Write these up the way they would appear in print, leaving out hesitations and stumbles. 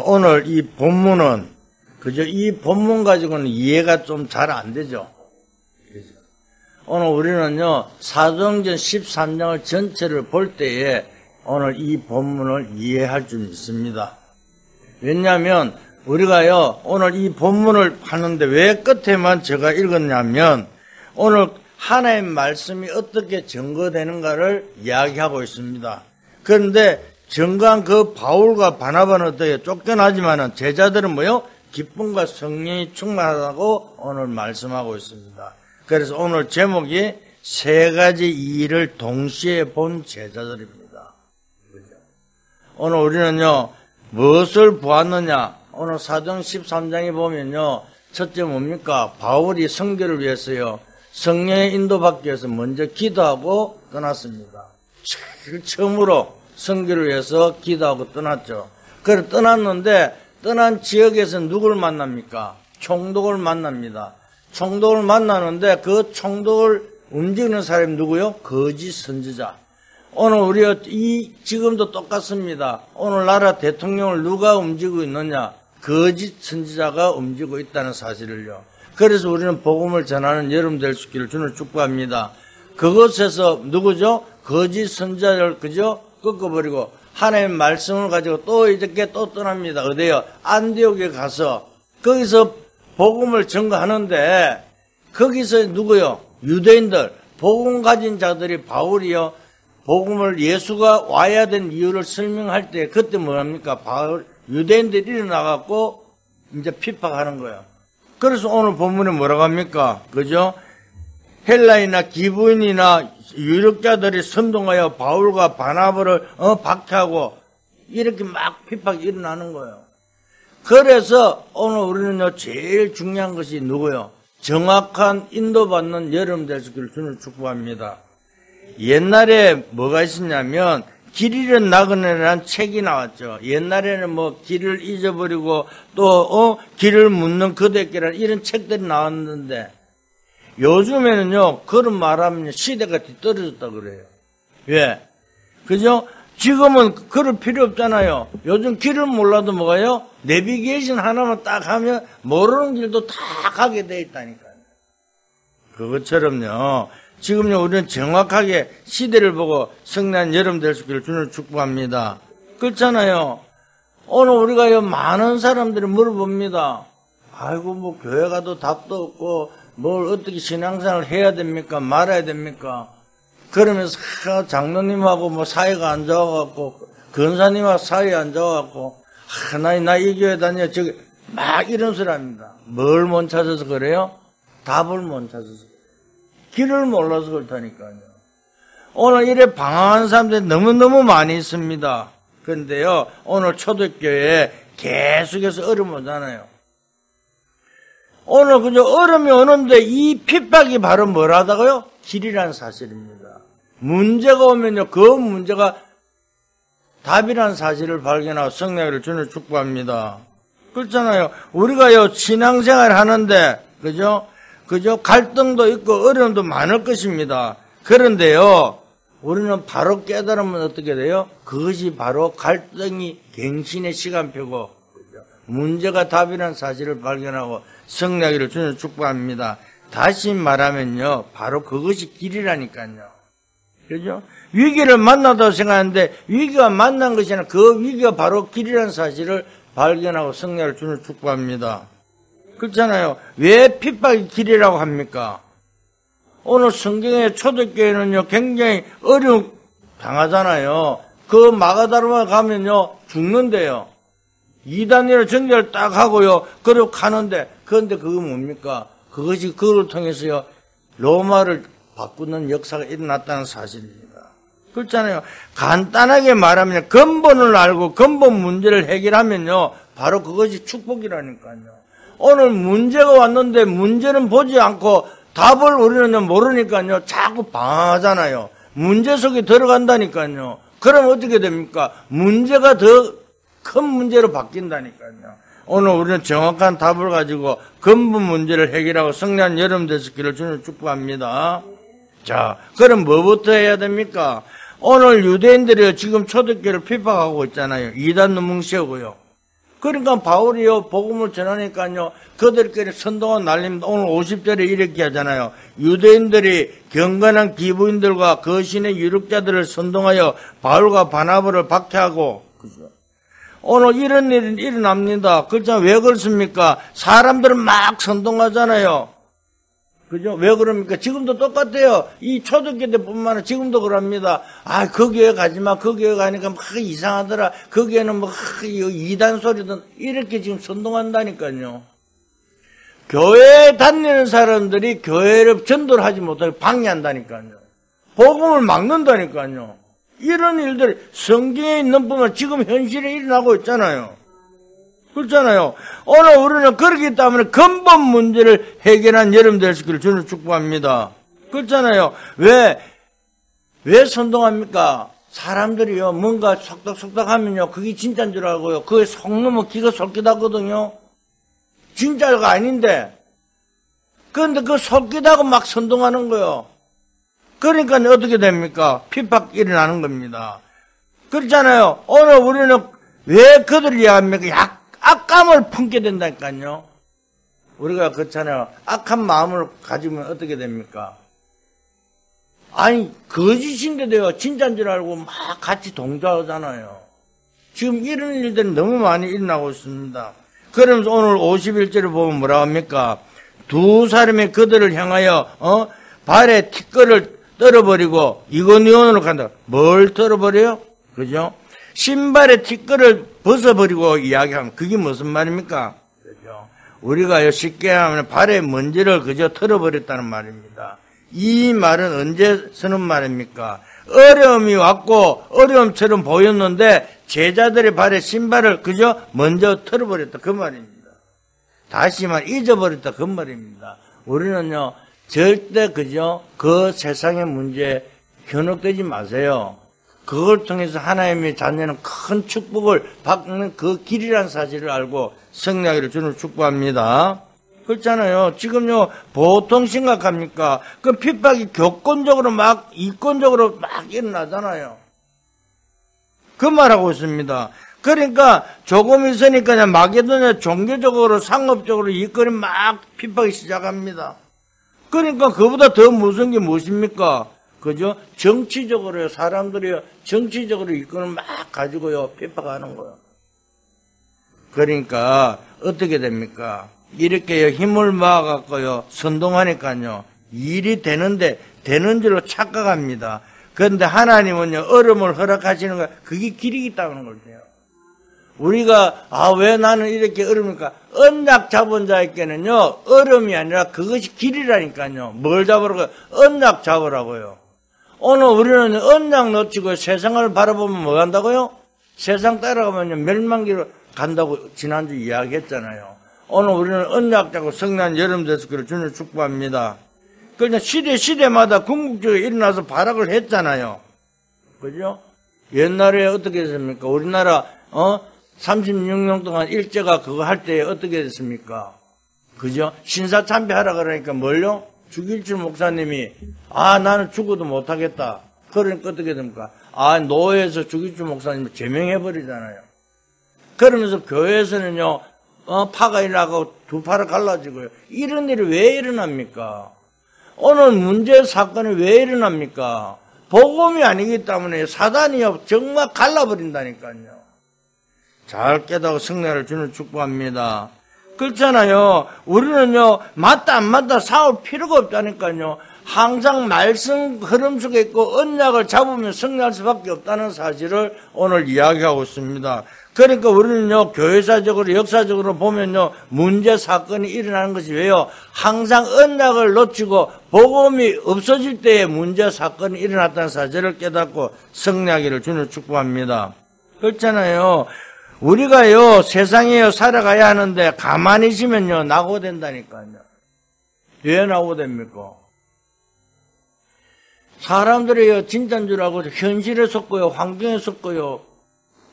오늘 이 본문은 그죠? 이 본문 가지고는 이해가 좀 잘 안 되죠. 그죠? 오늘 우리는요 사도행전 13장을 전체를 볼 때에 오늘 이 본문을 이해할 줄 믿습니다. 왜냐하면 우리가요 오늘 이 본문을 하는데 왜 끝에만 제가 읽었냐면 오늘 하나님 말씀이 어떻게 증거되는가를 이야기하고 있습니다. 그런데 증거한 그 바울과 바나바는 어떻게 쫓겨나지만은 제자들은 뭐요? 기쁨과 성령이 충만하다고 오늘 말씀하고 있습니다. 그래서 오늘 제목이 세 가지 일을 동시에 본 제자들입니다. 오늘 우리는요 무엇을 보았느냐? 오늘 사도행 13장에 보면요 첫째 뭡니까? 바울이 선교를 위해서요 성령의 인도받기 위해서 먼저 기도하고 떠났습니다. 처음으로 선교를 위해서 기도하고 떠났죠. 그래서 떠났는데 떠난 지역에서 누굴 만납니까? 총독을 만납니다. 총독을 만나는데 그 총독을 움직이는 사람이 누구요? 거짓 선지자. 오늘 우리가 지금도 똑같습니다. 오늘나라 대통령을 누가 움직이고 있느냐? 거짓 선지자가 움직이고 있다는 사실을요. 그래서 우리는 복음을 전하는 여러분 될 수 있기를 주님을 축복합니다. 그것에서 누구죠? 거짓 선지자를 그죠? 꺾어버리고 하나님의 말씀을 가지고 또 이렇게 또 떠납니다. 어디요? 안디옥에 가서 거기서 복음을 전가하는데 거기서 누구요? 유대인들 복음 가진 자들이 바울이요 복음을 예수가 와야 된 이유를 설명할 때 그때 뭐합니까? 바울 유대인들이 일어나갖고 이제 핍박하는 거예요. 그래서 오늘 본문에 뭐라고 합니까? 그죠? 헬라인이나 기브인이나 유력자들이 선동하여 바울과 바나바를 박해하고 이렇게 막 핍박이 일어나는 거예요. 그래서 오늘 우리는요 제일 중요한 것이 누구요? 정확한 인도받는 여러분 될 수 있기를 주님을 축복합니다. 옛날에 뭐가 있었냐면 길 잃은 나그네라는 책이 나왔죠. 옛날에는 뭐 길을 잊어버리고 또 길을 묻는 그대께라는 이런 책들이 나왔는데 요즘에는요 그런 말하면 시대가 뒤떨어졌다 그래요. 왜? 그죠? 지금은 그럴 필요 없잖아요. 요즘 길을 몰라도 뭐가요? 내비게이션 하나만 딱 하면 모르는 길도 다 가게 돼 있다니까요. 그것처럼요 지금요 우리는 정확하게 시대를 보고 성난 여러분 될 수 있기를 주님을 축복합니다. 그렇잖아요. 오늘 우리가요 많은 사람들이 물어봅니다. 아이고 뭐 교회 가도 답도 없고 뭘 어떻게 신앙생활을 해야 됩니까? 말아야 됩니까? 그러면서 장로님하고 뭐 사이가 안 좋아갖고 근사님하고 사이가 안 좋아갖고 나 이 교회 다녀 저기 막 이런 소리 합니다. 뭘 못 찾아서 그래요? 답을 못 찾아서 길을 몰라서 그렇다니까요. 오늘 이래 방황한 사람들이 너무너무 많이 있습니다. 그런데요 오늘 초대교회에 계속해서 어려움 오잖아요. 오늘 그저 얼음이 오는데 이 핍박이 바로 뭐라다고요? 길이라는 사실입니다. 문제가 오면요 그 문제가 답이라는 사실을 발견하고 성령을 주님을 축복합니다. 그렇잖아요. 우리가요 신앙생활 하는데 그죠 갈등도 있고 어려움도 많을 것입니다. 그런데요 우리는 바로 깨달으면 어떻게 돼요? 그것이 바로 갈등이 갱신의 시간표고 문제가 답이라는 사실을 발견하고 성령을 주님을 축복합니다. 다시 말하면요 바로 그것이 길이라니까요. 그죠? 위기를 만나다고 생각하는데 위기가 만난 것이 아니라 그 위기가 바로 길이라는 사실을 발견하고 성령을 주님을 축복합니다. 그렇잖아요. 왜 핍박이 길이라고 합니까? 오늘 성경의 초대교회는요 굉장히 어려움 당하잖아요. 그 마가다르마 가면요 죽는데요. 이단이라 전개를 딱 하고요. 그리고 가는데 그런데 그거 뭡니까? 그것이 그걸 통해서요 로마를 바꾸는 역사가 일어났다는 사실입니다. 그렇잖아요. 간단하게 말하면 근본을 알고 근본 문제를 해결하면요 바로 그것이 축복이라니까요. 오늘 문제가 왔는데 문제는 보지 않고 답을 우리는 모르니까요 자꾸 방황하잖아요. 문제 속에 들어간다니까요. 그럼 어떻게 됩니까? 문제가 더 큰 문제로 바뀐다니까요. 오늘 우리는 정확한 답을 가지고 근본 문제를 해결하고 성령한 여러분 되시기를 주님 축복합니다. 자, 그럼 뭐부터 해야 됩니까? 오늘 유대인들이 지금 초대교회를 핍박하고 있잖아요. 이단 놈뭉시고요. 그러니까 바울이요, 복음을 전하니까요, 그들끼리 선동을 날립니다. 오늘 50절에 이렇게 하잖아요. 유대인들이 경건한 기부인들과 거신의 유력자들을 선동하여 바울과 바나바를 박해하고, 그죠? 오늘 이런 일이 일어납니다. 그렇잖아요. 왜 그렇습니까? 사람들은 막 선동하잖아요. 그죠? 왜 그럽니까? 지금도 똑같아요. 이 초등학교 때뿐만 아니라 지금도 그럽니다. 아, 그 교회 가지 마. 그 교회 가니까 막 이상하더라. 거기에는 뭐 이단 소리든 이렇게 지금 선동한다니까요. 교회에 다니는 사람들이 교회를 전도를 하지 못하게 방해한다니까요. 복음을 막는다니까요. 이런 일들이 성경에 있는 뿐만 지금 현실에 일어나고 있잖아요. 그렇잖아요. 오늘 우리는 그렇기 때문에 근본 문제를 해결한 여러분 되시기를 주님 축복합니다. 그렇잖아요. 왜 선동합니까? 사람들이요, 뭔가 속닥속닥 하면요, 그게 진짜인 줄 알고요. 그게 속으면 기가 솔깃하거든요. 진짜가 아닌데. 그런데 그 솔깃하고 막 선동하는 거요. 그러니까 어떻게 됩니까? 핍박 일어나는 겁니다. 그렇잖아요. 오늘 우리는 왜 그들을 이해합니까? 악감을 품게 된다니까요. 우리가 그렇잖아요. 악한 마음을 가지면 어떻게 됩니까? 아니, 거짓인데도요, 진짜인 줄 알고 막 같이 동조하잖아요. 지금 이런 일들이 너무 많이 일어나고 있습니다. 그러면서 오늘 51절을 보면 뭐라 합니까? 두 사람이 그들을 향하여, 발에 티끌을 떨어버리고, 이건이온으로 간다. 뭘 떨어버려요? 그죠? 신발에 티끌을 벗어버리고 이야기하면 그게 무슨 말입니까? 그죠? 우리가 쉽게 하면 발에 먼지를 그저 털어버렸다는 말입니다. 이 말은 언제 쓰는 말입니까? 어려움이 왔고 어려움처럼 보였는데 제자들의 발에 신발을 그저 먼저 털어버렸다 그 말입니다. 다시 말 잊어버렸다 그 말입니다. 우리는요 절대 그저 그 세상의 문제에 현혹되지 마세요. 그걸 통해서 하나님의 자녀는 큰 축복을 받는 그 길이라는 사실을 알고 승리하기를 주님 축복합니다. 그렇잖아요. 지금요, 보통 심각합니까? 그 핍박이 이권적으로 막 일어나잖아요. 그 말하고 있습니다. 그러니까 조금 있으니까 그냥 마게도냐 종교적으로, 상업적으로 이권이 막 핍박이 시작합니다. 그러니까 그보다 더 무서운 게 무엇입니까? 그죠? 정치적으로요, 사람들이요, 정치적으로 이권을 막 가지고요, 핍박하는 거예요. 그러니까, 어떻게 됩니까? 이렇게요, 힘을 모아갖고요, 선동하니까요, 일이 되는데, 되는 줄로 착각합니다. 그런데 하나님은요, 어려움을 허락하시는 거, 그게 길이기 때문에 그래요. 우리가, 왜 나는 이렇게 어렵니까? 언약 잡은 자에게는요, 어려움이 아니라 그것이 길이라니까요. 뭘 잡으라고요? 언약 잡으라고요. 오늘 우리는 언약 놓치고 세상을 바라보면 뭐 한다고요? 세상 따라가면요, 멸망기로 간다고 지난주 이야기했잖아요. 오늘 우리는 언약 잡고 성난 여름 되시기를 주님 축복합니다. 그냥 시대마다 궁극적으로 일어나서 발악을 했잖아요. 그죠? 옛날에 어떻게 됐습니까? 우리나라, 36년 동안 일제가 그거 할 때 어떻게 됐습니까? 그죠? 신사참배하라 그러니까 뭘요? 주길줄 목사님이, 나는 죽어도 못하겠다. 그러니까 어떻게 됩니까? 노예에서 주길줄 목사님을 제명해버리잖아요. 그러면서 교회에서는요, 파가 일어나고 두 팔을 갈라지고요. 이런 일이 왜 일어납니까? 오늘 문제 사건이 왜 일어납니까? 복음이 아니기 때문에 사단이요, 정말 갈라버린다니까요. 잘 깨닫고 승리를 주는 축복합니다. 그렇잖아요. 우리는요, 맞다 안 맞다 싸울 필요가 없다니까요. 항상 말씀 흐름 속에 있고 언약을 잡으면 승리할 수밖에 없다는 사실을 오늘 이야기하고 있습니다. 그러니까 우리는요, 교회사적으로 역사적으로 보면요, 문제 사건이 일어나는 것이 왜요? 항상 언약을 놓치고 복음이 없어질 때에 문제 사건이 일어났다는 사실을 깨닫고 승리하기를 주님 축복합니다. 그렇잖아요. 우리가요, 세상에요, 살아가야 하는데, 가만히 있으면요, 낙오된다니까요. 왜 낙오됩니까? 사람들이요, 진짜인 줄 알고, 현실에 속고요, 환경에 속고요.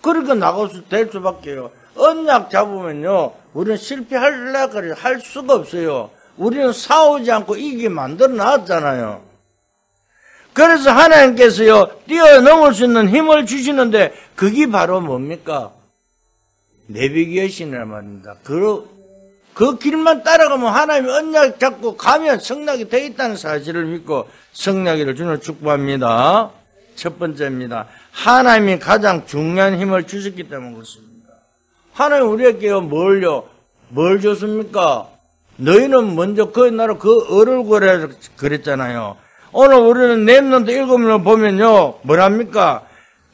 그러니까 될 수밖에요. 언약 잡으면요, 우리는 실패하려고 할 수가 없어요. 우리는 싸우지 않고 이기게 만들어 놨잖아요. 그래서 하나님께서요, 뛰어넘을 수 있는 힘을 주시는데, 그게 바로 뭡니까? 내비게이션이란 말입니다. 그 길만 따라가면 하나님이 언약 잡고 가면 승낙이 되어 있다는 사실을 믿고 승낙이를 주는 축복합니다. 첫 번째입니다. 하나님이 가장 중요한 힘을 주셨기 때문에 그렇습니다. 하나님 우리에게 뭘 줬습니까? 너희는 먼저 그 나라 그 을을 구하라 그랬잖아요. 오늘 우리는 렘넌트 7명을 보면요. 뭐랍니까?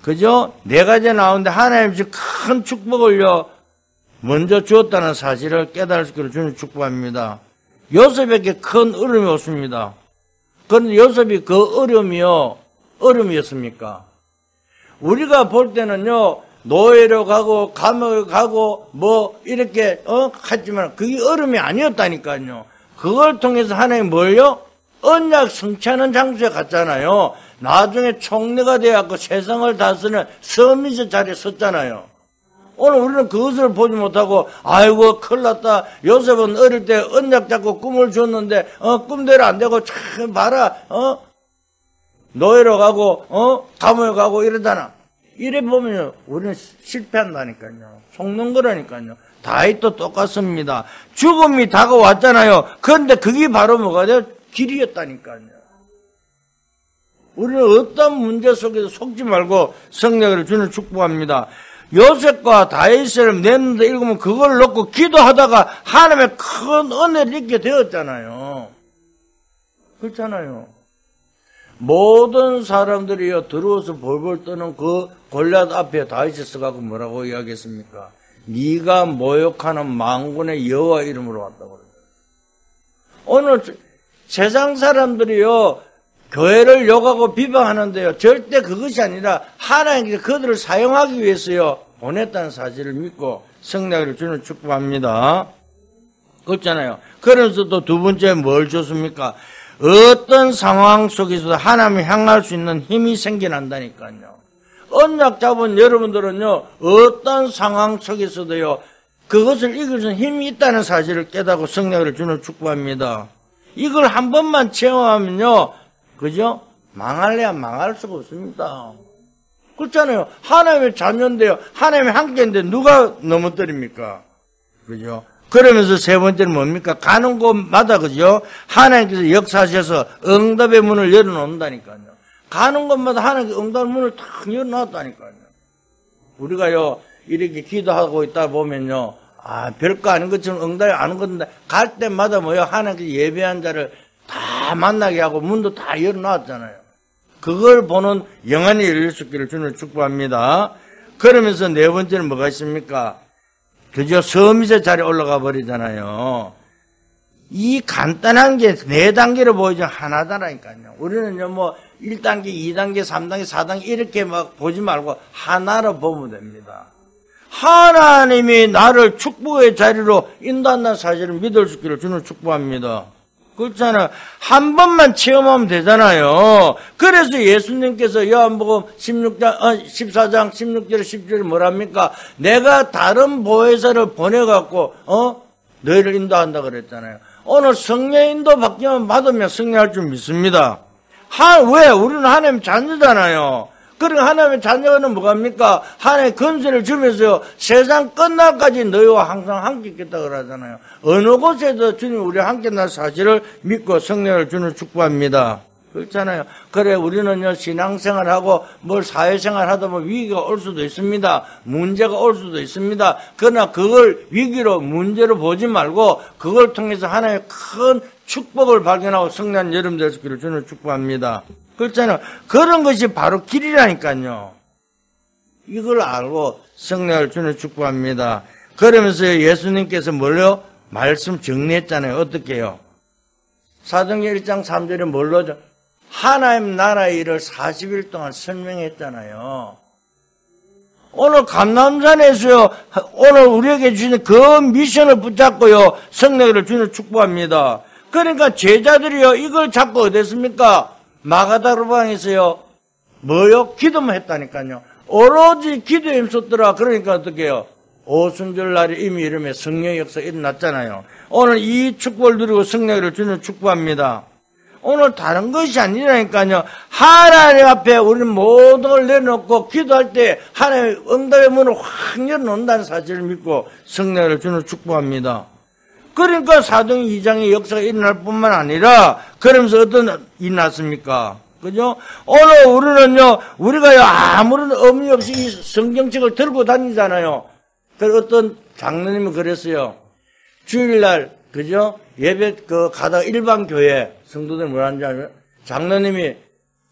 그죠? 4가지 나오는데 하나님이 큰 축복을요. 먼저 주었다는 사실을 깨달을 수 있기를 주는 축복합니다. 요셉에게 큰 어려움이 없습니다. 그런데 요셉이 그 어려움이었습니까? 우리가 볼 때는요. 노예로 가고 감옥에 가고 뭐 이렇게 했지만 그게 어려움이 아니었다니까요. 그걸 통해서 하나님이 뭘요? 언약 성취하는 장소에 갔잖아요. 나중에 총리가 되어갖고 세상을 다스리는 서밋의 자리에 섰잖아요. 오늘 우리는 그것을 보지 못하고 아이고 큰일 났다. 요셉은 어릴 때 언약 잡고 꿈을 줬는데 꿈대로 안 되고 참 봐라 노예로 가고 감옥에 가고 이러잖아. 이래 보면 우리는 실패한다니까요. 속는 거라니까요. 다윗도 똑같습니다. 죽음이 다가왔잖아요. 그런데 그게 바로 뭐가 돼요? 길이었다니까요. 우리는 어떤 문제 속에서 속지 말고 성령을 주는 축복합니다. 요셉과 다윗을 냈는데 읽으면 그걸 놓고 기도하다가 하나님의 큰 은혜를 잊게 되었잖아요. 그렇잖아요. 모든 사람들이요 들어와서 벌벌 떠는 그 골리앗 앞에 다윗이 서가고 뭐라고 이야기했습니까? 네가 모욕하는 만군의 여호와 이름으로 왔다고 그래요. 오늘 세상 사람들이요 교회를 욕하고 비방하는데요 절대 그것이 아니라 하나님께서 그들을 사용하기 위해서요 보냈다는 사실을 믿고 성령을 주는 축복합니다. 그렇잖아요. 그래서 또 두 번째 뭘 줬습니까? 어떤 상황 속에서도 하나님을 향할 수 있는 힘이 생겨난다니까요. 언약 잡은 여러분들은요 어떤 상황 속에서도요 그것을 이길 수 있는 힘이 있다는 사실을 깨닫고 성령을 주는 축복합니다. 이걸 한 번만 체험하면요 그죠? 망할래야 망할 수가 없습니다. 그렇잖아요. 하나님의 자녀인데요. 하나님의 함께인데 누가 넘어뜨립니까? 그죠? 그러면서 세 번째는 뭡니까? 가는 곳마다 그죠? 하나님께서 역사하셔서 응답의 문을 열어놓는다니까요. 가는 곳마다 하나님께서 응답의 문을 탁 열어놨다니까요. 우리가요 이렇게 기도하고 있다 보면요 별거 아닌 것처럼 응답이 아는 건데 갈 때마다 뭐요 하나님께서 예배한 자를 다 만나게 하고 문도 다 열어놨잖아요. 그걸 보는 영안이 열릴 수 있기를 주는 축복합니다. 그러면서 네 번째는 뭐가 있습니까? 그저 서밋의 자리에 올라가 버리잖아요. 이 간단한 게 4단계로 보이죠. 하나다라니까요. 우리는요, 1단계, 2단계, 3단계, 4단계 이렇게 막 보지 말고 하나로 보면 됩니다. 하나님이 나를 축복의 자리로 인도한다는 사실을 믿을 수 있기를 주는 축복합니다. 그렇잖아요. 한 번만 체험하면 되잖아요. 그래서 예수님께서 요한복음 14장 16절에 10절에 뭐랍니까? 내가 다른 보혜사를 보내갖고 너희를 인도한다 그랬잖아요. 오늘 성령 인도 받으면 승리할 줄 믿습니다. 왜? 우리는 하나님 자녀잖아요. 그러니까 하나님의 자녀는 뭐갑니까? 하나님의 권세를 주면서요, 세상 끝날까지 너희와 항상 함께 있겠다 그러잖아요. 어느 곳에도 주님 우리와 함께 있는 사실을 믿고 성령을 주는 축복합니다. 그렇잖아요. 그래, 우리는요, 신앙생활하고 사회생활 하다 보면 위기가 올 수도 있습니다. 문제가 올 수도 있습니다. 그러나 그걸 위기로, 문제로 보지 말고 그걸 통해서 하나님의 큰 축복을 발견하고 성령 여러분 되시기를 주는 축복합니다. 그렇잖아요. 그런 것이 바로 길이라니까요. 이걸 알고 성령을 주는 축복합니다. 그러면서 예수님께서 뭘요? 말씀 정리했잖아요. 어떻게 해요? 사도행전 1장 3절에 뭘로죠? 하나님 나라의 일을 40일 동안 설명했잖아요. 오늘 감람산에서요, 오늘 우리에게 주신 그 미션을 붙잡고요, 성령을 주는 축복합니다. 그러니까 제자들이요, 이걸 잡고 어땠습니까? 마가다르방에서요, 뭐요? 기도만 했다니까요. 오로지 기도에 힘썼더라. 그러니까 어떻게 해요? 오순절 날에 이미 이름에 성령의 역사 일어났잖아요. 오늘 이 축복을 누리고 성령을 주는 축복합니다. 오늘 다른 것이 아니라니까요. 하나님 앞에 우리는 모든 걸 내놓고 기도할 때 하나님의 응답의 문을 확 열어놓는다는 사실을 믿고 성령을 주는 축복합니다. 그러니까 사도행전 2장의 역사가 일어날 뿐만 아니라 그러면서 어떤 일이 났습니까? 그죠? 오늘 우리는요, 우리가요, 아무런 의미 없이 이 성경책을 들고 다니잖아요. 그 어떤 장로님이 그랬어요. 주일날, 그죠? 예배, 가다가 일반 교회, 성도들 뭐라 하는지 알아요? 장로님이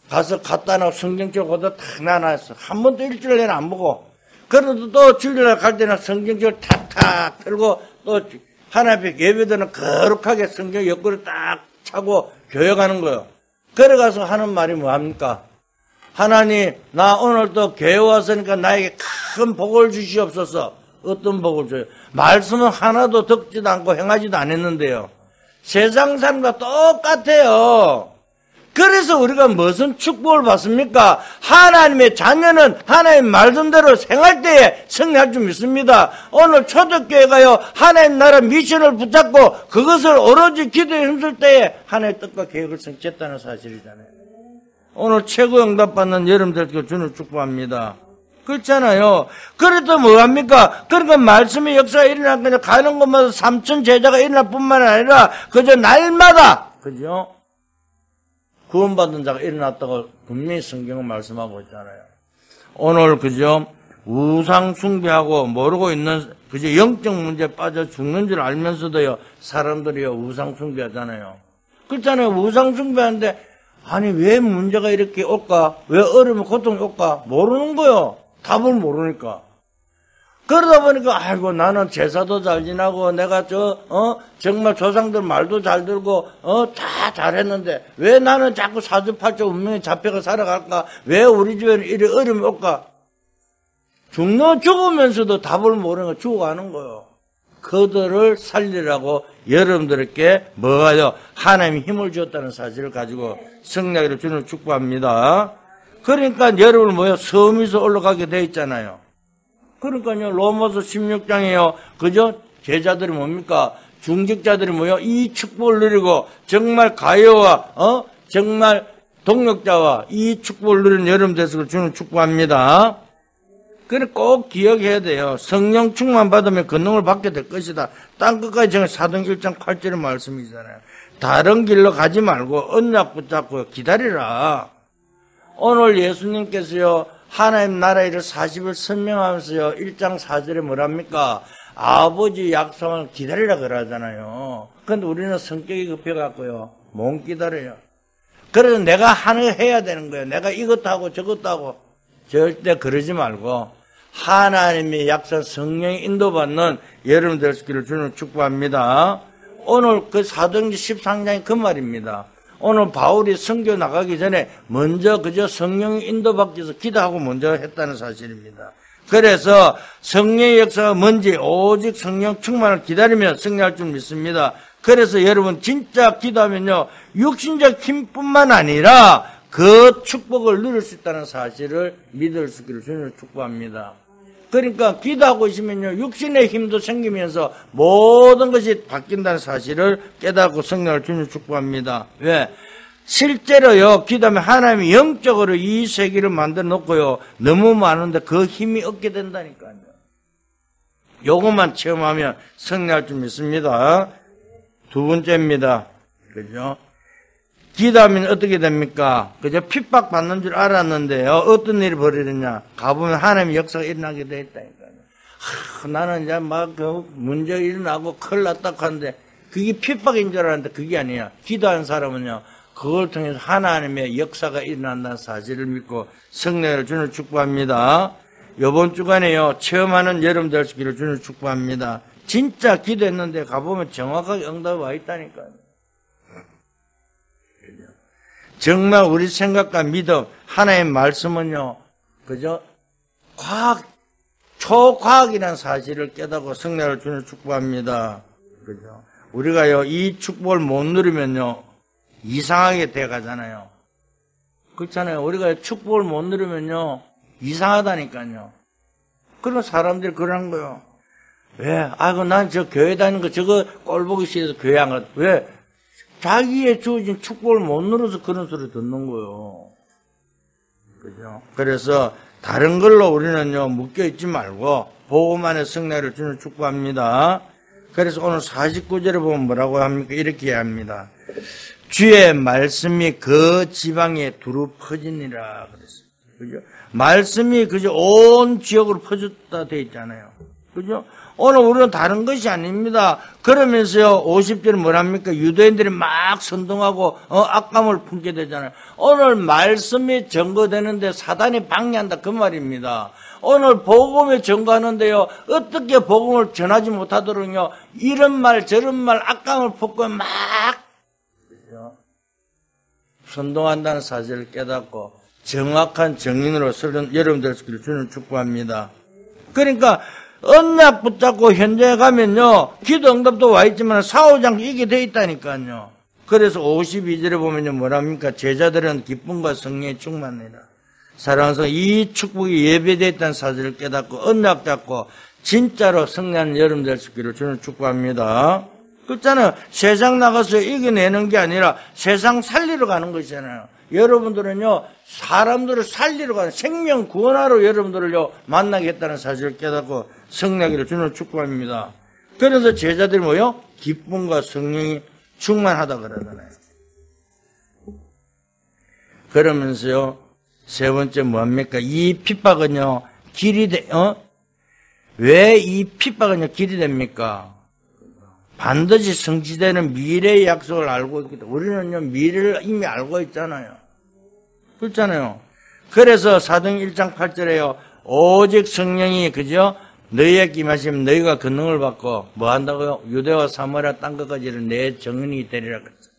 가서 갖다 놓고 성경책 거기다 탁 놔놨어. 한 번도 일주일 내내 안 보고. 그래도 또 주일날 갈 때는 성경책을 탁탁 들고 또 하나님 앞에 예배드는 거룩하게 성경 옆구리 딱 차고 교회 가는 거예요. 그래 가서 하는 말이 뭐합니까? 하나님, 나 오늘 또 교회 왔으니까 나에게 큰 복을 주시옵소서. 어떤 복을 줘요? 말씀은 하나도 듣지도 않고 행하지도 않았는데요. 세상 사람과 똑같아요. 그래서 우리가 무슨 축복을 받습니까? 하나님의 자녀는 하나님 말씀대로 생활 때에 승리할 줄 믿습니다. 오늘 초대교회가요, 하나님 나라 미션을 붙잡고 그것을 오로지 기도에 힘쓸 때에 하나님의 뜻과 계획을 성취했다는 사실이잖아요. 오늘 최고 응답받는 여러분들께 주는 축복합니다. 그렇잖아요. 그래도 뭐합니까? 그러니까 말씀의 역사가 일어날 거냐, 가는 곳마다 3천 제자가 일어날 뿐만 아니라 그저 날마다, 그죠? 구원받은 자가 일어났다고 분명히 성경은 말씀하고 있잖아요. 오늘 그죠? 우상 숭배하고 모르고 있는 그죠? 영적 문제에 빠져 죽는 줄 알면서도요, 사람들이요, 우상 숭배하잖아요. 그렇잖아요. 우상 숭배하는데, 아니, 왜 문제가 이렇게 올까? 왜 어려움, 고통이 올까? 모르는 거요. 답을 모르니까. 그러다 보니까, 아이고, 나는 제사도 잘 지나고, 내가 정말 조상들 말도 잘 들고, 다 잘했는데, 왜 나는 자꾸 사주팔자 운명에 잡혀가 살아갈까? 왜 우리 집에는 이리 어려움이 올까? 죽으면서도 답을 모르는 거 죽어가는 거예요. 그들을 살리라고 여러분들께 뭐가요? 하나님이 힘을 주었다는 사실을 가지고 성령을 주는 축복합니다. 그러니까 여러분 뭐요? 섬에서 올라가게 돼 있잖아요. 그러니까요, 로마서 16장에요. 그죠? 제자들이 뭡니까? 중직자들이 뭐요? 이 축복을 누리고, 정말 가요와, 정말 동력자와 이 축복을 누리는 여러분 되시길 주는 축복합니다. 그래 꼭 기억해야 돼요. 성령 충만 받으면 권능을 받게 될 것이다. 땅 끝까지 정말 사도행전 1장 8절의 말씀이잖아요. 다른 길로 가지 말고 언약 붙잡고 기다리라. 오늘 예수님께서요, 하나님 나라 일을 40일 설명하면서요, 1장 4절에 뭐랍니까? 아버지 약속을 기다리라 그러잖아요. 근데 우리는 성격이 급해갖고요, 못 기다려요. 그래서 내가 하는 거 해야 되는 거예요. 내가 이것도 하고 저것도 하고. 절대 그러지 말고, 하나님의 약속 성령의 인도받는 여러분 되시기를 주는 축복합니다. 오늘 그 사도행전 13장이 그 말입니다. 오늘 바울이 선교 나가기 전에 먼저 그저 성령의 인도받기 위해서 기도하고 먼저 했다는 사실입니다. 그래서 성령의 역사가 뭔지 오직 성령 충만을 기다리며 승리할 줄 믿습니다. 그래서 여러분 진짜 기도하면요, 육신적 힘뿐만 아니라 그 축복을 누릴 수 있다는 사실을 믿을 수 있기를 주님을 축복합니다. 그러니까 기도하고 있으면요, 육신의 힘도 생기면서 모든 것이 바뀐다는 사실을 깨닫고 성령을 주님을 축복합니다. 왜? 실제로요, 기도하면 하나님이 영적으로 이 세계를 만들어 놓고요, 너무 많은데 그 힘이 얻게 된다니까요. 요것만 체험하면 성령할 줄 믿습니다. 두 번째입니다. 그죠? 기도하면 어떻게 됩니까? 그저 핍박받는 줄 알았는데요, 어떤 일이 벌어졌냐? 가보면 하나님의 역사가 일어나게 돼 있다니까요. 나는 이제 막 문제 일어나고 큰일 났다 하는데, 그게 핍박인 줄 알았는데 그게 아니야. 기도하는 사람은요, 그걸 통해서 하나님의 역사가 일어난다는 사실을 믿고 성령을 주는 축복합니다. 이번 주간에요, 체험하는 여러분 되시기를 주는 축복합니다. 진짜 기도했는데 가보면 정확하게 응답이 와 있다니까요. 정말 우리 생각과 믿음, 하나님의 말씀은요, 그죠? 초과학이라는 사실을 깨닫고 성령을 주는 축복합니다. 그죠? 우리가요, 이 축복을 못 누리면요, 이상하게 돼 가잖아요. 그렇잖아요. 우리가 축복을 못 누리면요, 이상하다니까요. 그런 사람들이 그러는 거예요. 왜? 아이고, 난 저 교회 다니는 거 저거 꼴 보기 싫어서 교회 안 가. 왜? 자기의 주어진 축복을 못 누려서 그런 소리 듣는 거예요. 그죠? 그래서 다른 걸로 우리는요, 묶여있지 말고, 복음만의 승리를 주는 축복합니다. 그래서 오늘 49절에 보면 뭐라고 합니까? 이렇게 합니다. 주의 말씀이 그 지방에 두루 퍼지니라 그랬어요. 그죠? 말씀이 그저 온 지역으로 퍼졌다 돼 있잖아요. 그죠? 오늘 우리는 다른 것이 아닙니다. 그러면서요, 50절은 뭐랍니까? 유대인들이 막 선동하고, 악감을 품게 되잖아요. 오늘 말씀이 증거되는데 사단이 방해한다. 그 말입니다. 오늘 복음에 증거하는데요, 어떻게 복음을 전하지 못하도록요, 이런 말, 저런 말, 악감을 품고 막, 그죠? 선동한다는 사실을 깨닫고, 정확한 정인으로 여러분들 주는 축복합니다. 그러니까, 언약 붙잡고 현장에 가면요, 기도 응답도 와 있지만 싸우지 않고 이게 돼 있다니까요. 그래서 52절에 보면요, 뭐랍니까? 제자들은 기쁨과 성령에 충만하니라. 사랑해서 이 축복이 예배되어 있다는 사실을 깨닫고 언약 잡고 진짜로 승리하는 여러분 될 수 있기를 주는 축복합니다. 그렇잖아요. 세상 나가서 이겨내는 게 아니라 세상 살리러 가는 것이잖아요. 여러분들은요, 사람들을 살리러 가는 생명 구원하러 여러분들을요, 만나겠다는 사실을 깨닫고 승리하기를 주는 축복합니다. 그래서 제자들이 뭐요? 기쁨과 성령이 충만하다 그러잖아요. 그러면서요, 세 번째 뭐합니까? 이 핍박은요, 왜 이 핍박은요, 길이 됩니까? 반드시 성취되는 미래의 약속을 알고 있기 때문에 우리는요, 미래를 이미 알고 있잖아요. 그렇잖아요. 그래서 사도행 1장 8절에요. 오직 성령이 그죠? 너희에 임하시면 너희가 권능을 받고 뭐 한다고요? 유대와 사마리아 땅끝까지는 내 정인이 되리라 그랬죠.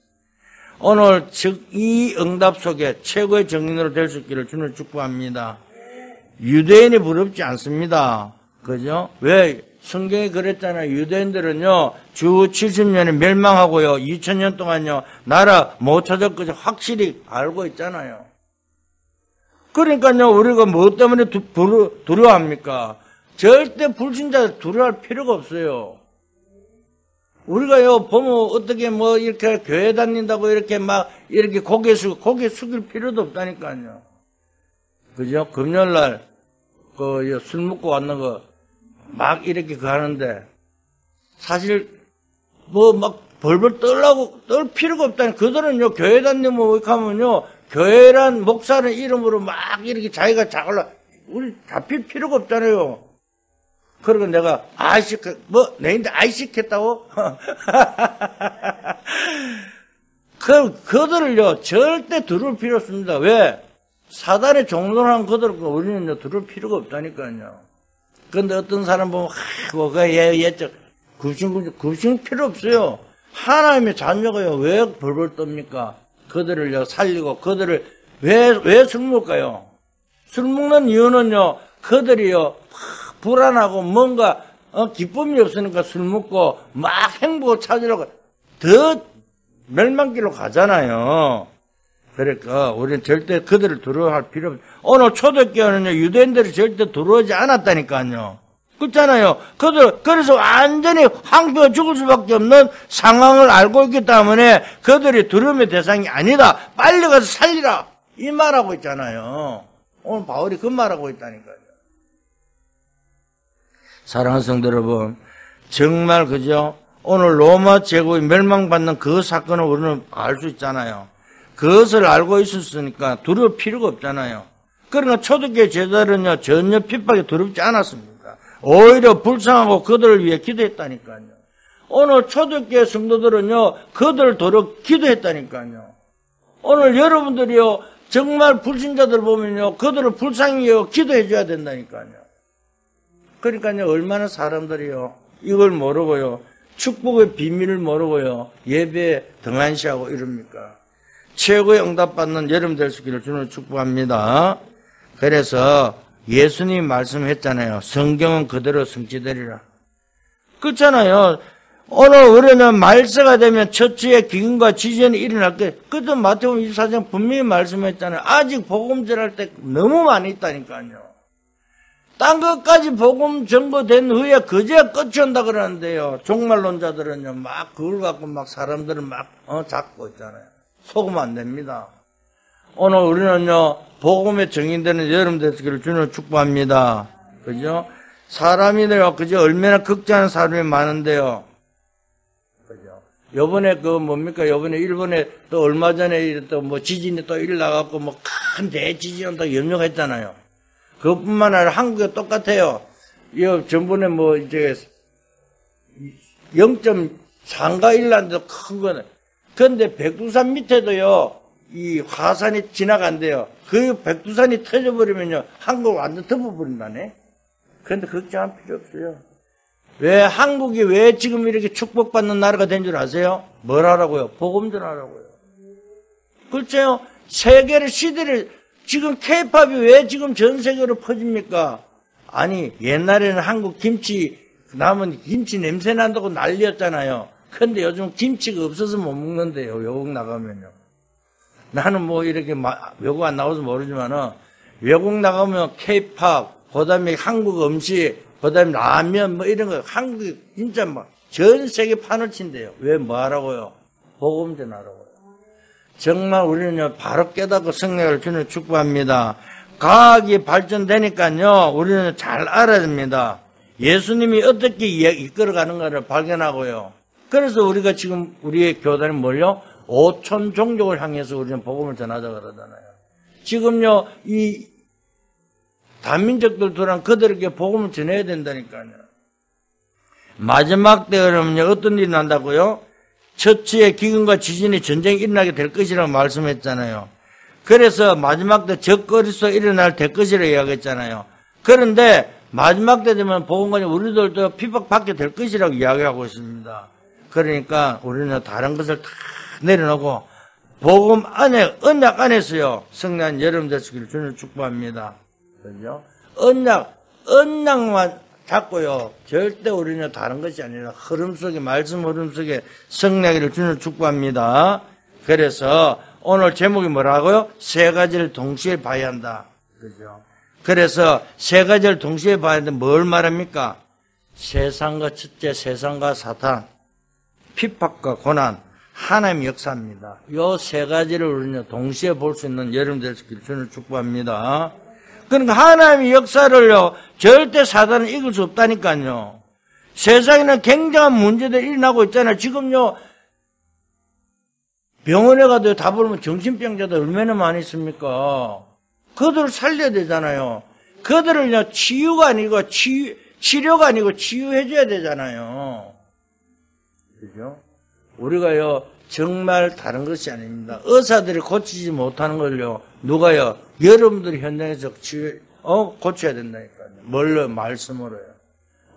오늘 즉 이 응답 속에 최고의 정인으로 될 수 있기를 주는 축복합니다. 유대인이 부럽지 않습니다. 그죠? 왜? 성경이 그랬잖아요. 유대인들은요, 주 70년에 멸망하고요, 2000년 동안요, 나라 못 찾을 것을 확실히 알고 있잖아요. 그러니까요, 우리가 뭐 때문에 두려워합니까? 절대 불신자들 두려워할 필요가 없어요. 우리가요, 보면 어떻게 뭐 이렇게 교회 다닌다고 이렇게 막 이렇게 고개 숙일 필요도 없다니까요. 그죠? 금요일날, 술 먹고 왔는 거, 막 이렇게 가는데, 사실, 막 벌벌 떨 필요가 없다니. 그들은요, 교회 다니면 뭐 이렇게 하면요, 교회란 목사는 이름으로 막 이렇게 자기가 작을라, 우리 잡힐 필요가 없잖아요. 그러고 내가, 내인데 아이식했다고? 그들을요, 절대 두려울 필요 없습니다. 왜? 사단의 종로한 그들을 우리는요, 두려울 필요가 없다니까요. 그런데 어떤 사람 보면, 굽신 필요 없어요. 하나님의 자녀가요, 왜 벌벌 떱니까? 그들을요, 살리고, 그들을, 왜 술 먹을까요? 술 먹는 이유는요, 그들이요, 불안하고 뭔가, 기쁨이 없으니까 술 먹고, 막 행복을 찾으려고, 더 멸망길로 가잖아요. 그러니까, 우리는 절대 그들을 두려워할 필요 없어요. 오늘 초대교회는요, 유대인들이 절대 두려워하지 않았다니까요. 그렇잖아요. 그래서 완전히 황폐가 죽을 수밖에 없는 상황을 알고 있기 때문에 그들이 두려움의 대상이 아니다. 빨리 가서 살리라. 이 말하고 있잖아요. 오늘 바울이 그 말하고 있다니까요. 사랑하는 성도 여러분, 정말 그죠? 오늘 로마 제국이 멸망받는 그 사건을 우리는 알 수 있잖아요. 그것을 알고 있었으니까 두려울 필요가 없잖아요. 그러니까 초대교회 제자들은요, 전혀 핍박에 두렵지 않았습니다. 오히려 불쌍하고 그들을 위해 기도했다니까요. 오늘 초대교회 성도들은요, 그들을 도려 기도했다니까요. 오늘 여러분들이요, 정말 불신자들 보면요, 그들을 불쌍히 여겨 기도해줘야 된다니까요. 그러니까요, 얼마나 사람들이요, 이걸 모르고요, 축복의 비밀을 모르고요, 예배에 등한시하고 이럽니까? 최고의 응답받는 여러분 될 수 있기를 주는 축복합니다. 그래서 예수님이 말씀했잖아요. 성경은 그대로 성취되리라. 그렇잖아요. 오늘 우리는 말세가 되면 처치의 기근과 지전이 일어날 때, 그때 마태복음 24장 분명히 말씀했잖아요. 아직 복음 전할 때 너무 많이 있다니까요. 딴 것까지 복음 전거된 후에 그제야 끝이 온다 그러는데요. 종말론자들은요, 막 그걸 갖고 막 사람들을 막, 잡고 있잖아요. 속으면 안 됩니다. 오늘 우리는요, 복음에 정인되는 여러분 되시기를 주님을 축복합니다. 그죠? 사람이네요. 그죠? 얼마나 극장하는 사람이 많은데요. 그죠? 요번에 요번에 일본에 또 얼마 전에 또 뭐 지진이 또 일어나갖고 뭐 큰 대지진 온다고 염려가 했잖아요. 그것뿐만 아니라 한국에 똑같아요. 전번에 뭐 이제 0.4인가 일어났는데 큰 거는. 그런데 백두산 밑에도요, 이 화산이 지나간대요. 그 백두산이 터져버리면요, 한국을 완전 덮어버린다네. 그런데 걱정할 필요 없어요. 왜 한국이 왜 지금 이렇게 축복받는 나라가 된 줄 아세요? 뭘 하라고요? 복음 전하라고요. 그렇죠? 세계를 시대를 지금 K-팝이 왜 지금 전 세계로 퍼집니까? 아니 옛날에는 한국 김치 남은 김치 냄새 난다고 난리였잖아요. 근데 요즘 김치가 없어서 못 먹는데요. 외국 나가면요. 나는 뭐 이렇게 외국 안 나와서 모르지만은 외국 나가면 K-팝, 그다음에 한국 음식, 그다음에 라면 뭐 이런 거 한국이 진짜 막 전 세계 판을 친대요. 왜 뭐 하라고요? 복음 전하라고요. 정말 우리는요 바로 깨닫고 성령을 주는 축복합니다. 과학이 발전되니까요 우리는 잘 알아야 됩니다. 예수님이 어떻게 이끌어가는가를 발견하고요. 그래서 우리가 지금 우리의 교단이 뭘요? 5천 종족을 향해서 우리는 복음을 전하자 그러잖아요. 지금요 이 다민족들도랑 그들에게 복음을 전해야 된다니까요. 마지막 때 그러면요 어떤 일이 난다고요? 처치에 기근과 지진이 전쟁이 일어나게 될 것이라고 말씀했잖아요. 그래서 마지막 때 적그리스도 일어날 될 것이라고 이야기했잖아요. 그런데 마지막 때 되면 복음관이 우리들도 핍박받게 될 것이라고 이야기하고 있습니다. 그러니까 우리는 다른 것을 다 내려놓고 복음 안에 언약 안에서요 성령 여러분 되시기를 주님을 축복합니다. 그죠? 언약만 잡고요. 절대 우리는 다른 것이 아니라 흐름 속에, 말씀 흐름 속에 성령을 주님을 축복합니다. 그래서 오늘 제목이 뭐라고요? 세 가지를 동시에 봐야 한다. 그죠? 그래서 세 가지를 동시에 봐야 하는데 뭘 말합니까? 첫째 세상과 사탄, 핍박과 고난, 하나님의 역사입니다. 이 세 가지를 우리는 동시에 볼 수 있는 여러분 되시기를 주님을 축복합니다. 그러니까 하나님의 역사를요 절대 사단은 이길 수 없다니까요. 세상에는 굉장한 문제들이 일어나고 있잖아요. 지금요 병원에 가도 다 보면 정신병자들 얼마나 많이 있습니까? 그들을 살려야 되잖아요. 그들을요 치료가 아니고 치유해줘야 되잖아요. 그죠? 우리가요 정말 다른 것이 아닙니다. 의사들이 고치지 못하는 걸요 누가요? 여러분들이 현장에서 고쳐야 된다니까요. 뭘로? 말씀으로요.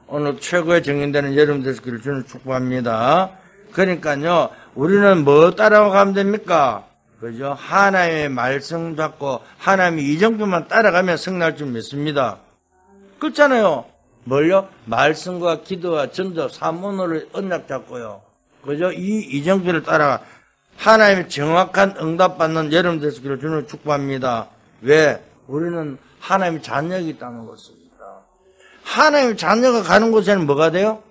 오늘 최고의 정인되는 여러분들 되시기를 주님 축복합니다. 그러니까요 우리는 뭐 따라가면 됩니까? 그죠? 하나님의 말씀 잡고 하나님의 이정표만 따라가면 승리할 줄 믿습니다. 그렇잖아요. 뭘요? 말씀과 기도와 전도 사문으로 언약 잡고요. 그죠? 이 이정표를 따라 하나님의 정확한 응답받는 여러분 되시기를 주님 축복합니다. 왜? 우리는 하나님의 자녀이기 때문에 그렇습니다. 하나님의 자녀가 가는 곳에는 뭐가 돼요?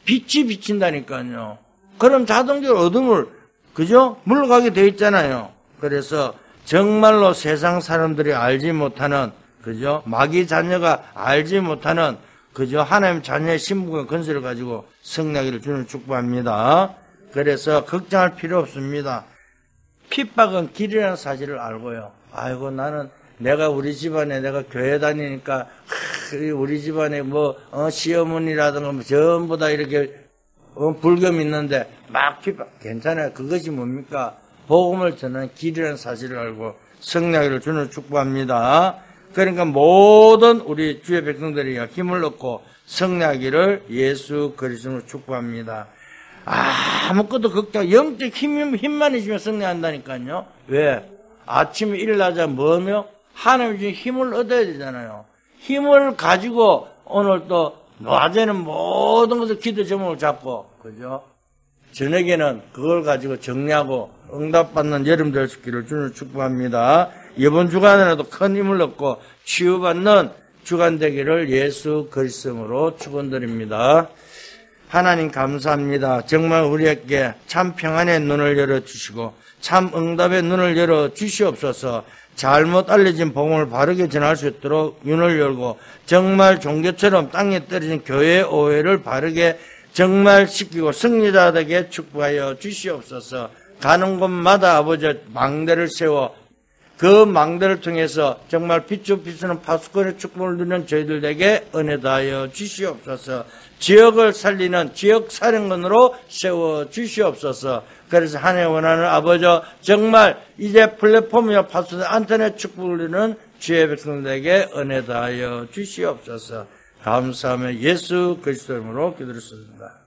빛이 비친다니까요. 그럼 자동적으로 어둠을, 그죠? 물러가게 돼 있잖아요. 그래서 정말로 세상 사람들이 알지 못하는, 그죠? 마귀 자녀가 알지 못하는, 그죠? 하나님 자녀의 신분과 건설을 가지고 승리하기를 주님 축복합니다. 그래서 걱정할 필요 없습니다. 핍박은 길이라는 사실을 알고요. 아이고 나는 내가 우리 집안에 내가 교회 다니니까 우리 집안에 시어머니라든가 뭐 전부 다 이렇게 불교 믿는데 막 핍박 괜찮아요. 그것이 뭡니까? 복음을 전하는 길이라는 사실을 알고 승리하기를 주님 축복합니다. 그러니까 모든 우리 주의 백성들이 힘을 얻고 승리하기를 예수 그리스도로 축복합니다. 아무것도 걱정, 영적 힘만 있으면 승리한다니까요. 왜? 아침에 일어나자 뭐며? 하나님 주신 힘을 얻어야 되잖아요. 힘을 가지고 오늘 또 낮에는 모든 것을 기도 제목을 잡고, 그죠? 저녁에는 그걸 가지고 정리하고 응답받는 여러분 되시기를 주님 축복합니다. 이번 주간에도 큰 힘을 얻고 치유받는 주관되기를 예수 그리스도로 축원드립니다. 하나님 감사합니다. 정말 우리에게 참 평안의 눈을 열어주시고 참 응답의 눈을 열어주시옵소서. 잘못 알려진 복음을 바르게 전할 수 있도록 눈을 열고 정말 종교처럼 땅에 떨어진 교회의 오해를 바르게 정말 시키고 승리자 되게 축복하여 주시옵소서. 가는 곳마다 아버지 망대를 세워 그 망대를 통해서 정말 빛주 비추는 파수꾼의 축복을 누리는 저희들에게 은혜 다하여 주시옵소서. 지역을 살리는 지역 사령관으로 세워 주시옵소서. 그래서 한 해 원하는 아버지 정말 이제 플랫폼이와 파수꾼 안테네 축복을 누리는 주의 백성들에게 은혜 다하여 주시옵소서. 감사하며 예수 그리스도 이름으로 기도했습니다.